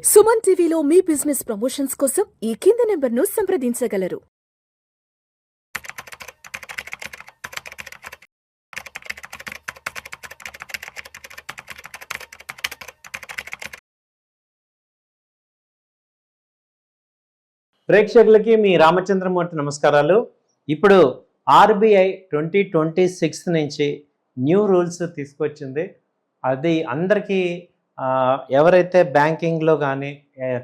సుమన్ టీవీలో మీ business promotions కోసం ఈ కింది నెంబర్ను సంప్రదించగలరు. ప్రేక్షకులకి మీ రామచంద్రమూర్తి నమస్కారాలు. ఇప్పుడు ఆర్బీఐ 2026 నుంచి న్యూ రూల్స్ తీసుకొచ్చింది. అది అందరికీ ఎవరైతే బ్యాంకింగ్లో కానీ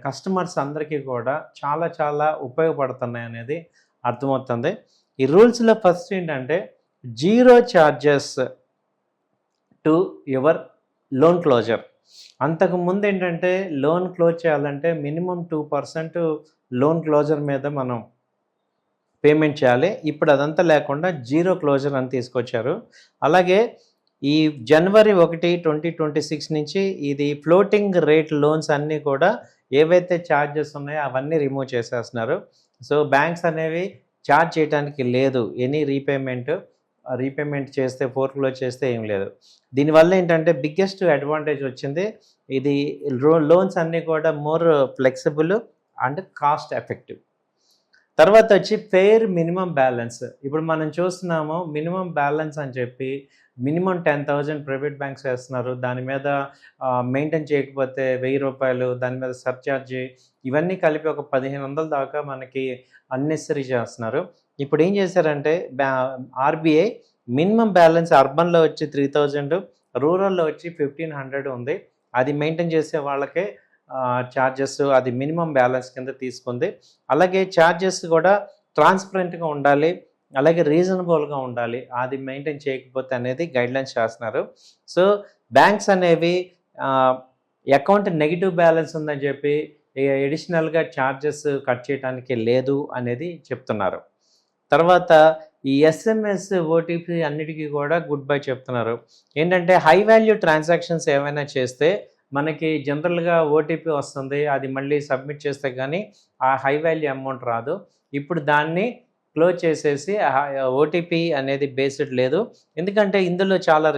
కస్టమర్స్ అందరికీ కూడా చాలా చాలా ఉపయోగపడుతున్నాయి అనేది అర్థమవుతుంది. ఈ రూల్స్లో ఫస్ట్ ఏంటంటే zero charges to your loan closure. అంతకుముందు ఏంటంటే లోన్ క్లోజ్ చేయాలంటే మినిమం 2% లోన్ క్లోజర్ మీద మనం పేమెంట్ చేయాలి. ఇప్పుడు అదంతా లేకుండా జీరో క్లోజర్ అని తీసుకొచ్చారు. అలాగే ఈ జనవరి 1, 2026 నుంచి ఇది ఫ్లోటింగ్ రేట్ లోన్స్ అన్నీ కూడా ఏవైతే ఛార్జెస్ ఉన్నాయో అవన్నీ రిమూవ్ చేసేస్తున్నారు. సో బ్యాంక్స్ అనేవి ఛార్జ్ చేయడానికి లేదు. ఎనీ రీపేమెంట్ చేస్తే ఫోర్క్లోజ్ చేస్తే ఏం లేదు. దీనివల్ల ఏంటంటే బిగ్గెస్ట్ అడ్వాంటేజ్ వచ్చింది. ఇది లోన్స్ అన్నీ కూడా more flexible and cost effective. తర్వాత వచ్చి ఫెయిర్ మినిమం బ్యాలెన్స్. ఇప్పుడు మనం చూస్తున్నాము మినిమం బ్యాలెన్స్ అని చెప్పి మినిమం 10,000 ప్రైవేట్ బ్యాంక్స్ వేస్తున్నారు. దాని మీద మెయింటైన్ చేయకపోతే 1,000 రూపాయలు, దాని మీద సర్ఛార్జ్, ఇవన్నీ కలిపి ఒక 1,500 దాకా మనకి అన్నెసరీ చేస్తున్నారు. ఇప్పుడు ఏం చేశారంటే ఆర్బీఐ మినిమం బ్యాలెన్స్ అర్బన్లో వచ్చి 3,000, రూరల్లో వచ్చి 1,500 ఉంది. అది మెయింటైన్ చేసే వాళ్ళకే ఛార్జెస్ అది మినిమం బ్యాలెన్స్ కింద తీసుకుంది. అలాగే ఛార్జెస్ కూడా ట్రాన్స్పరెంట్గా ఉండాలి, అలాగే రీజనబుల్గా ఉండాలి. అది మెయింటైన్ చేయకపోతే అనేది గైడ్లైన్స్ చేస్తున్నారు. సో బ్యాంక్స్ అనేవి అకౌంట్ నెగిటివ్ బ్యాలెన్స్ ఉందని చెప్పి ఎడిషనల్గా ఛార్జెస్ కట్ చేయడానికి లేదు అనేది చెప్తున్నారు. తర్వాత ఈ ఎస్ఎంఎస్, ఓటీపీ అన్నిటికీ కూడా గుడ్ బై చెప్తున్నారు. ఏంటంటే హై వాల్యూ ట్రాన్సాక్షన్స్ ఏమైనా చేస్తే మనకి జనరల్గా ఓటీపీ వస్తుంది, అది మళ్ళీ సబ్మిట్ చేస్తే కానీ ఆ హై వాల్యూ అమౌంట్ రాదు. ఇప్పుడు దాన్ని క్లోజ్ చేసేసి ఓటీపీ అనేది బేస్డ్ లేదు. ఎందుకంటే ఇందులో చాలా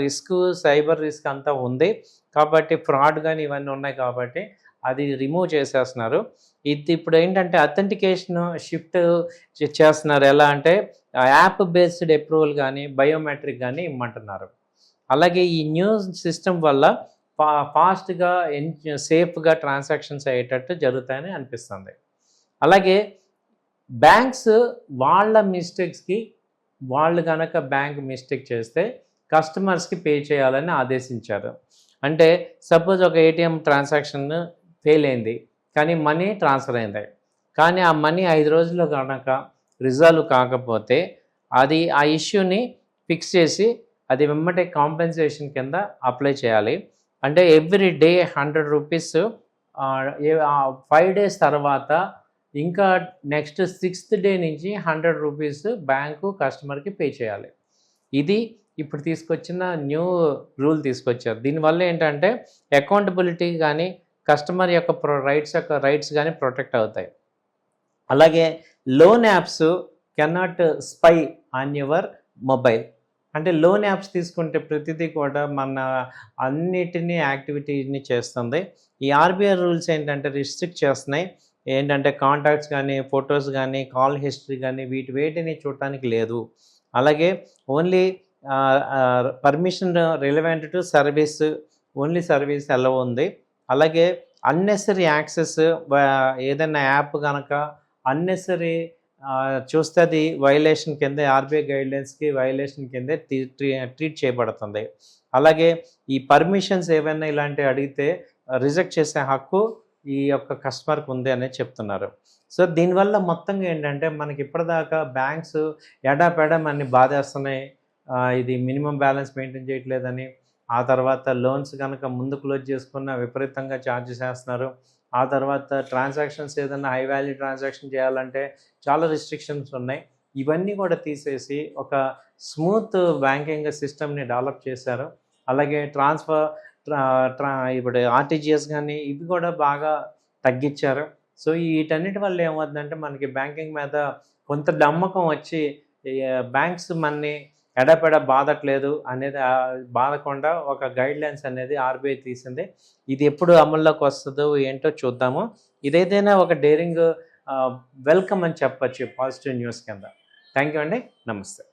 సైబర్ రిస్క్ అంతా ఉంది కాబట్టి, ఫ్రాడ్ కానీ ఇవన్నీ ఉన్నాయి కాబట్టి అది రిమూవ్ చేసేస్తున్నారు. ఇది ఇప్పుడు ఏంటంటే అథెంటికేషన్ షిఫ్ట్ చేస్తున్నారు. ఎలా అంటే యాప్ బేస్డ్ అప్రూవల్ కానీ బయోమెట్రిక్ కానీ ఇమ్మంటున్నారు. అలాగే ఈ న్యూ సిస్టమ్ వల్ల ఫాస్ట్గా సేఫ్గా ట్రాన్సాక్షన్స్ అయ్యేటట్టు జరుగుతాయని అనిపిస్తుంది. అలాగే బ్యాంక్స్ వాళ్ళ మిస్టేక్స్కి వాళ్ళు కనుక బ్యాంక్ మిస్టేక్ చేస్తే కస్టమర్స్కి పే చేయాలని ఆదేశించారు. అంటే సపోజ్ ఒక ఏటీఎం ట్రాన్సాక్షన్ ఫెయిల్ అయింది, కానీ మనీ ట్రాన్స్ఫర్ అయింది, కానీ ఆ మనీ 5 రోజుల్లో కనుక రిజాల్వ్ కాకపోతే అది ఆ ఇష్యూని ఫిక్స్ చేసి అది వెంబడే కాంపెన్సేషన్ కింద అప్లై చేయాలి. అంటే ఎవ్రీ డే 100 రూపీస్, 5 days తర్వాత ఇంకా నెక్స్ట్ 6th డే నుంచి 100 రూపీస్ బ్యాంకు కస్టమర్కి పే చేయాలి. ఇది ఇప్పుడు తీసుకొచ్చిన న్యూ రూల్ తీసుకొచ్చారు. దీనివల్ల ఏంటంటే అకౌంటబిలిటీ కానీ కస్టమర్ యొక్క రైట్స్ కానీ ప్రొటెక్ట్ అవుతాయి. అలాగే loan apps cannot spy on your mobile. అంటే లోన్ యాప్స్ తీసుకుంటే ప్రతిదీ కూడా మన అన్నిటినీ యాక్టివిటీని చేస్తుంది. ఈ ఆర్బీఐ రూల్స్ ఏంటంటే రిస్ట్రిక్ట్ చేస్తున్నాయి. ఏంటంటే కాంటాక్ట్స్ కానీ, ఫొటోస్ కానీ, కాల్ హిస్టరీ కానీ వేటిని చూడటానికి లేదు. అలాగే only permission relevant to service, only service ఎలా ఉంది. అలాగే అన్నెసరీ యాక్సెస్, ఏదైనా యాప్ కనుక అన్నెసరీ చూస్తే అది వైలేషన్ కింద, ఆర్బీఐ గైడ్లైన్స్కి వైలేషన్ కింద ట్రీట్ చేయబడుతుంది. అలాగే ఈ పర్మిషన్స్ ఏవైనా ఇలాంటివి అడిగితే రిజెక్ట్ చేసే హక్కు ఈ యొక్క కస్టమర్కి ఉంది అనేది చెప్తున్నారు. సో దీనివల్ల మొత్తంగా ఏంటంటే మనకి ఇప్పటిదాకా బ్యాంక్స్ ఎడాపెడా మనని బాధేస్తున్నాయి, ఇది మినిమం బ్యాలెన్స్ మెయింటైన్ చేయట్లేదని. ఆ తర్వాత లోన్స్ కనుక ముందు క్లోజ్ చేసుకున్న విపరీతంగా ఛార్జెస్ వేస్తున్నారు. ఆ తర్వాత ట్రాన్సాక్షన్స్ ఏదైనా హై వాల్యూ ట్రాన్సాక్షన్ చేయాలంటే చాలా రిస్ట్రిక్షన్స్ ఉన్నాయి. ఇవన్నీ కూడా తీసేసి ఒక స్మూత్ బ్యాంకింగ్ సిస్టమ్ని డెవలప్ చేశారు. అలాగే ఇప్పుడు ఆర్టీజీఎస్ కానీ ఇవి కూడా బాగా తగ్గించారు. సో వీటన్నిటి వల్ల ఏమవుతుందంటే మనకి బ్యాంకింగ్ మీద కొంత నమ్మకం వచ్చి బ్యాంక్స్ మనని ఎడపెడ బాధట్లేదు అనేది బాధకుండా ఒక గైడ్ లైన్స్ అనేది ఆర్బీఐ తీసింది. ఇది ఎప్పుడు అమల్లోకి వస్తుందో ఏంటో చూద్దాము. ఇదైతేనే ఒక డేరింగ్ వెల్కమ్ అని చెప్పచ్చు పాజిటివ్ న్యూస్ కింద. థ్యాంక్ యూ అండి. నమస్తే.